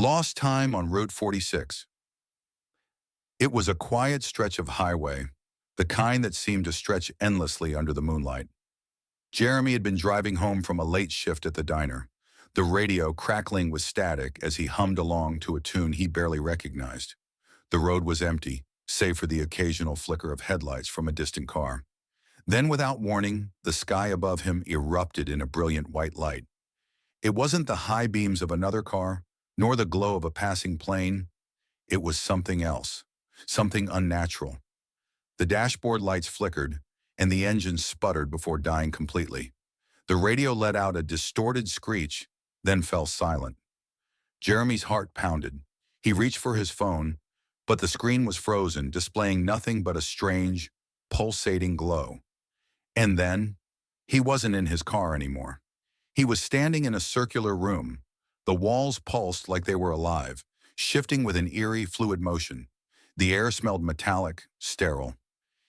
Lost time on Route 46. It was a quiet stretch of highway, the kind that seemed to stretch endlessly under the moonlight. Jeremy had been driving home from a late shift at the diner, the radio crackling with static as he hummed along to a tune he barely recognized. The road was empty, save for the occasional flicker of headlights from a distant car. Then, without warning, the sky above him erupted in a brilliant white light. It wasn't the high beams of another car, nor the glow of a passing plane. It was something else, something unnatural. The dashboard lights flickered, and the engine sputtered before dying completely. The radio let out a distorted screech, then fell silent. Jeremy's heart pounded. He reached for his phone, but the screen was frozen, displaying nothing but a strange, pulsating glow. And then, he wasn't in his car anymore. He was standing in a circular room. The walls pulsed like they were alive, shifting with an eerie, fluid motion. The air smelled metallic, sterile.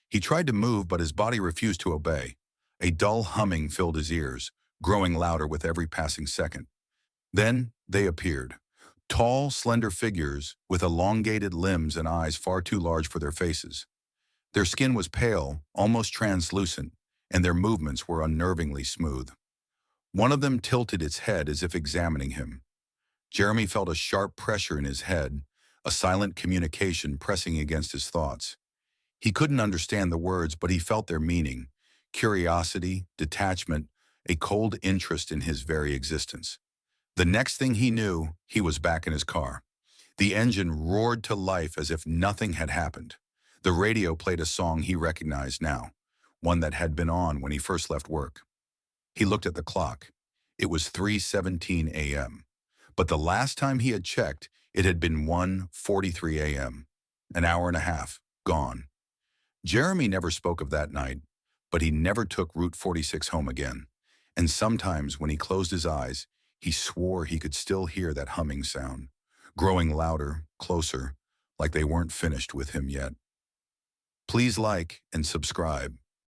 He tried to move, but his body refused to obey. A dull humming filled his ears, growing louder with every passing second. Then they appeared. Tall, slender figures with elongated limbs and eyes far too large for their faces. Their skin was pale, almost translucent, and their movements were unnervingly smooth. One of them tilted its head as if examining him. Jeremy felt a sharp pressure in his head, a silent communication pressing against his thoughts. He couldn't understand the words, but he felt their meaning: curiosity, detachment, a cold interest in his very existence. The next thing he knew, he was back in his car. The engine roared to life as if nothing had happened. The radio played a song he recognized now, one that had been on when he first left work. He looked at the clock. It was 3:17 a.m. But the last time he had checked, it had been 1:43 a.m. An hour and a half, gone. Jeremy never spoke of that night, but he never took Route 46 home again. And sometimes when he closed his eyes, he swore he could still hear that humming sound, growing louder, closer, like they weren't finished with him yet. Please like and subscribe.